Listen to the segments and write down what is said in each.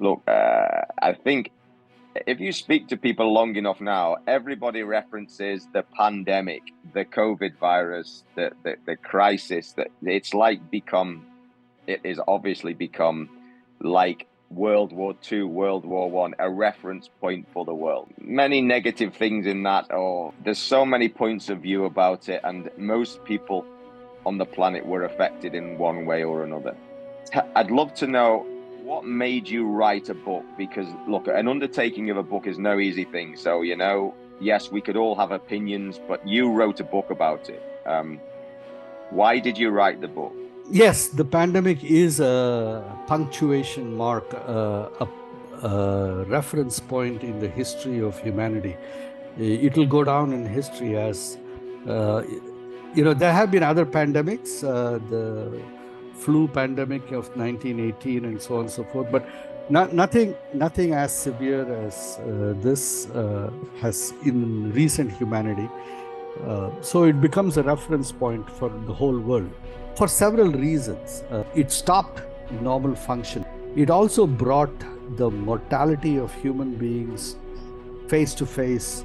Look, I think if you speak to people long enough now, everybody references the pandemic, the COVID virus, the crisis. That it's like it is obviously become like World War II, World War One, a reference point for the world. Many negative things in that, or there's so many points of view about it, and most people on the planet were affected in one way or another. I'd love to know what made you write a book, because look, an undertaking of a book is no easy thing. So, yes, we could all have opinions, but you wrote a book about it. Why did you write the book? Yes, the pandemic is a punctuation mark, a reference point in the history of humanity. It will go down in history as, there have been other pandemics, the flu pandemic of 1918 and so on and so forth, but nothing as severe as this has in recent humanity. So it becomes a reference point for the whole world for several reasons. It stopped normal function. It also brought the mortality of human beings face to face,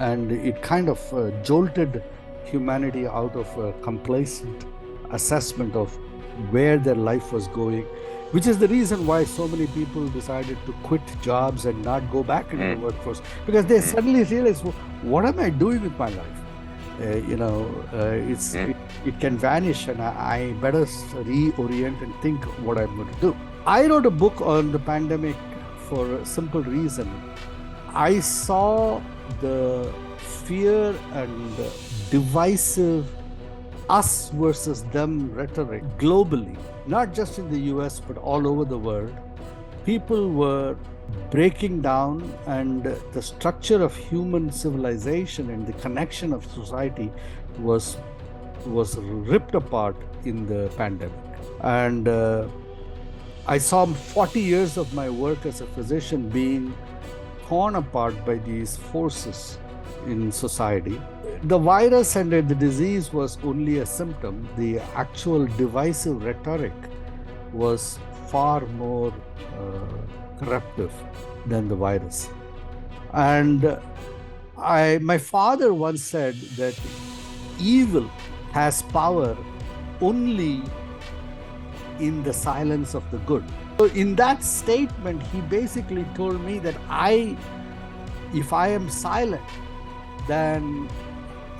and it kind of jolted humanity out of a complacent assessment of where their life was going, which is the reason why so many people decided to quit jobs and not go back into the workforce, because they suddenly realized, well, what am I doing with my life? It can vanish, and I better reorient and think what I'm going to do. I wrote a book on the pandemic for a simple reason. I saw the fear and divisive us versus them rhetoric globally, not just in the US, but all over the world. People were breaking down, and the structure of human civilization and the connection of society was ripped apart in the pandemic. And I saw 40 years of my work as a physician being torn apart by these forces in society. The virus and the disease was only a symptom. The actual divisive rhetoric was far more corruptive than the virus. And my father once said that evil has power only in the silence of the good. So in that statement, he basically told me that if I am silent, then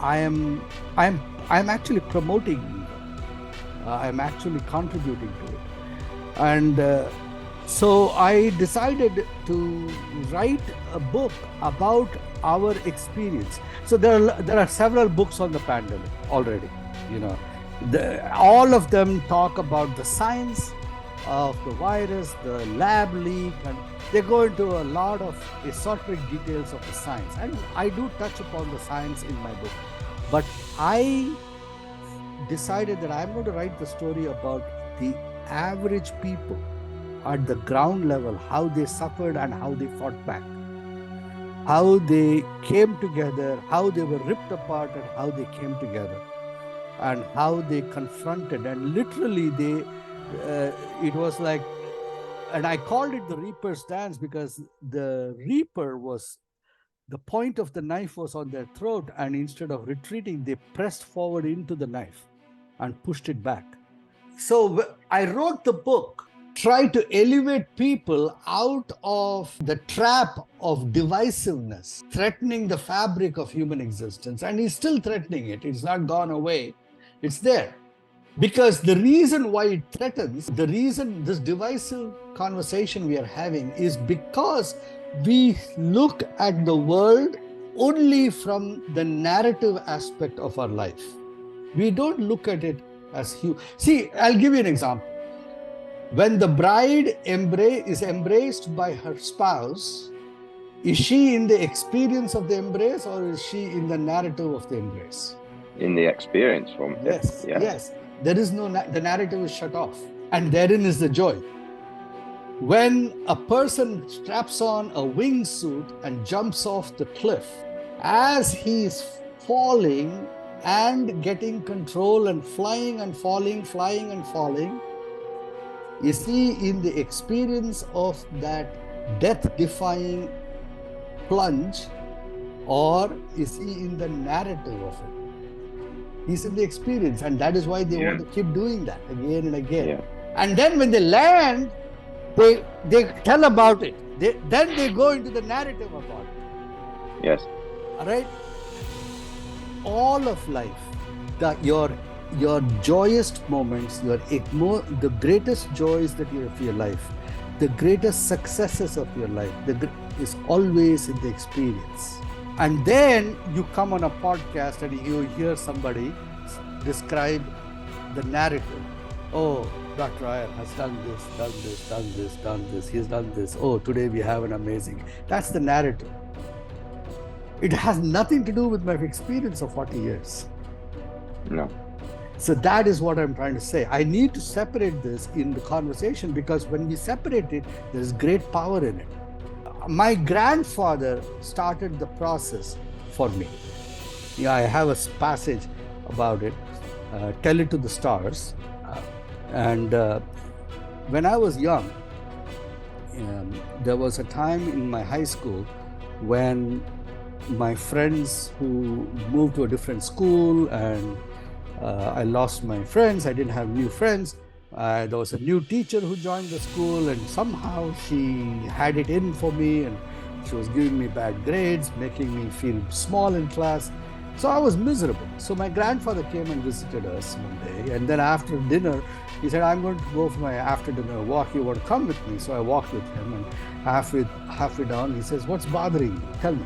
I'm actually promoting evil. I'm actually contributing to it. And so I decided to write a book about our experience. So there are several books on the pandemic already. All of them talk about the science of the virus, the lab leak, and they go into a lot of esoteric details of the science. And I do touch upon the science in my book. But I decided that I'm going to write the story about the average people at the ground level, how they suffered and how they fought back, how they came together, how they were ripped apart and how they came together, and how they confronted. And literally it was like, and I called it the Reaper's dance, because the Reaper was, the point of the knife was on their throat, and instead of retreating, they pressed forward into the knife and pushed it back. So I wrote the book, try to elevate people out of the trap of divisiveness, threatening the fabric of human existence. And he's still threatening it. It's not gone away. It's there. Because the reason why it threatens, the reason this divisive conversation we are having is because we look at the world only from the narrative aspect of our life. We don't look at it as human. See, I'll give you an example. When the bride is embraced by her spouse, is she in the experience of the embrace, or is she in the narrative of the embrace? In the experience from yes. There is no, the narrative is shut off, and therein is the joy. When a person straps on a wingsuit and jumps off the cliff, as he is falling and getting control and flying and falling, Is he in the experience of that death-defying plunge, or is he in the narrative of it? He's in the experience, and that is why they want to keep doing that again and again. Yeah. And then when they land, they tell about it. Then they go into the narrative about it. Yes. All right. All of life, your joyous moments, the greatest joys of your life, the greatest successes of your life, is always in the experience. And then you come on a podcast and you hear somebody describe the narrative. Oh, Dr. Iyer has done this, done this, done this, done this. He's done this. Oh, today we have an amazing. That's the narrative. It has nothing to do with my experience of 40 years. No. So that is what I'm trying to say. I need to separate this in the conversation, because when we separate it, there is great power in it. My grandfather started the process for me. Yeah, I have a passage about it. Tell it to the stars. And when I was young, there was a time in my high school when my friends who moved to a different school, and I lost my friends. I didn't have new friends. There was a new teacher who joined the school, and somehow she had it in for me, and she was giving me bad grades, making me feel small in class. So I was miserable. So my grandfather came and visited us one day, and then after dinner, he said, I'm going to go for my after dinner walk. You want to come with me? So I walked with him, and halfway down, he says, what's bothering you? Tell me.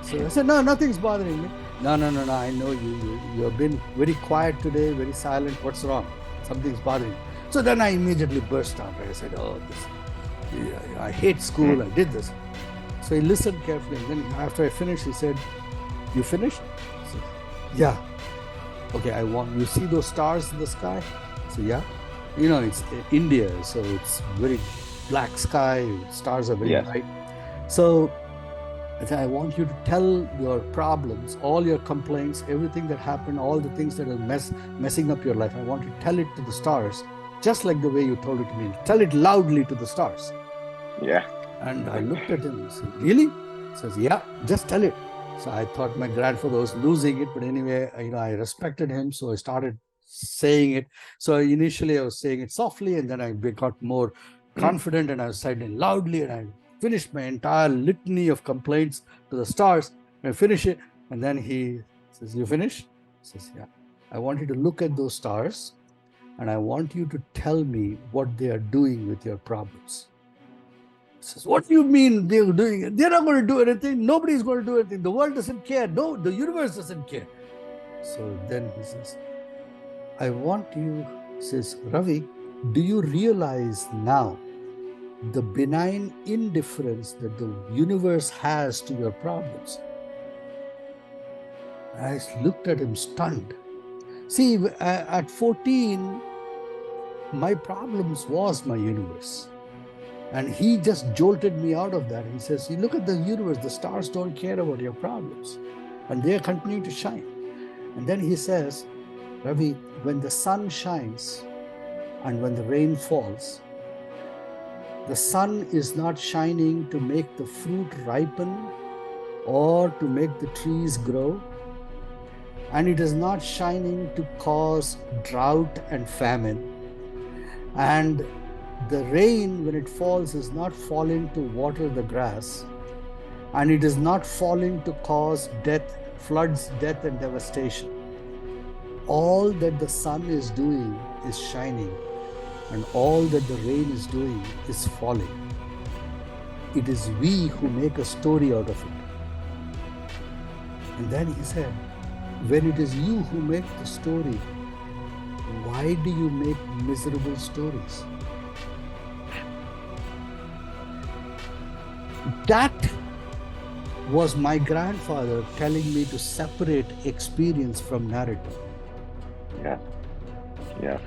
So I said, no, nothing's bothering me. No, I know you have been very quiet today, very silent. What's wrong? Something's bothering you. So then I immediately burst out. I said, I hate school. I did this. So he listened carefully. And then after I finished, he said, you finished? I said, yeah. Okay, you see those stars in the sky? So yeah. It's India, so it's very black sky. Stars are very bright. So I said, I want you to tell your problems, all your complaints, everything that happened, all the things that are messing up your life. I want you to tell it to the stars, just like the way you told it to me. Tell it loudly to the stars. Yeah. And I looked at him and said, really? He says, yeah, just tell it. So I thought my grandfather was losing it, but anyway, I respected him, so I started saying it. So initially I was saying it softly, and then I got more confident, and I was saying it loudly, and I finished my entire litany of complaints to the stars. I finish it, and then he says, you finished? He says, yeah. I want you to look at those stars, and I want you to tell me what they are doing with your problems. He says, what do you mean they're doing it? They're not going to do anything. Nobody's going to do anything. The world doesn't care. No, the universe doesn't care. So then he says, I want you, says, Ravi, do you realize now the benign indifference that the universe has to your problems? I looked at him stunned. See, at 14, my problems was my universe. And he just jolted me out of that. He says, you look at the universe, the stars don't care about your problems. And they are continuing to shine. And then he says, Ravi, when the sun shines and when the rain falls, the sun is not shining to make the fruit ripen or to make the trees grow. And it is not shining to cause drought and famine. And the rain, when it falls, is not falling to water the grass. And it is not falling to cause death, floods, death, and devastation. All that the sun is doing is shining, and all that the rain is doing is falling. It is we who make a story out of it. And then he said, when it is you who make the story, why do you make miserable stories? That was my grandfather telling me to separate experience from narrative. Yeah.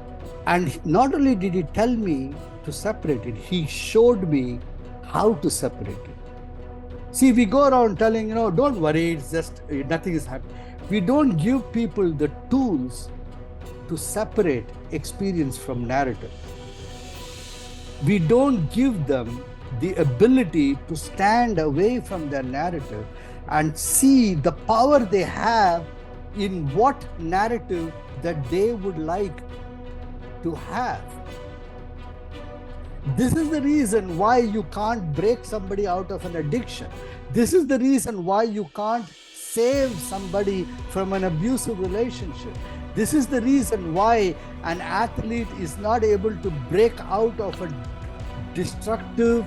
And not only did he tell me to separate it, he showed me how to separate it. See, we go around telling, don't worry, it's just nothing is happening. We don't give people the tools to separate experience from narrative. We don't give them the ability to stand away from their narrative and see the power they have in what narrative that they would like to have. This is the reason why you can't break somebody out of an addiction. This is the reason why you can't save somebody from an abusive relationship. This is the reason why an athlete is not able to break out of a destructive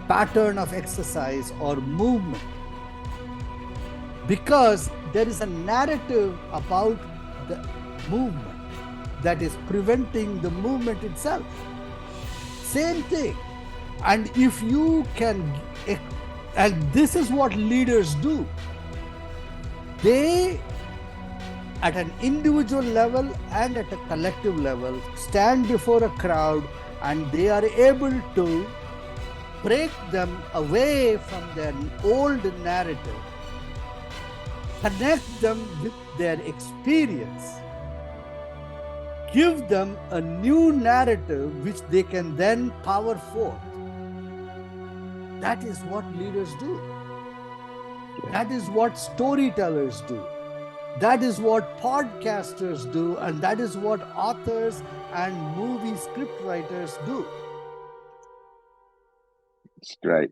pattern of exercise or movement. Because there is a narrative about the movement that is preventing the movement itself. Same thing. And if you can, and this is what leaders do, they, at an individual level and at a collective level, stand before a crowd and they are able to break them away from their old narrative, connect them with their experience, give them a new narrative which they can then power forth. That is what leaders do. That is what storytellers do. That is what podcasters do, and that is what authors and movie script writers do. It's great.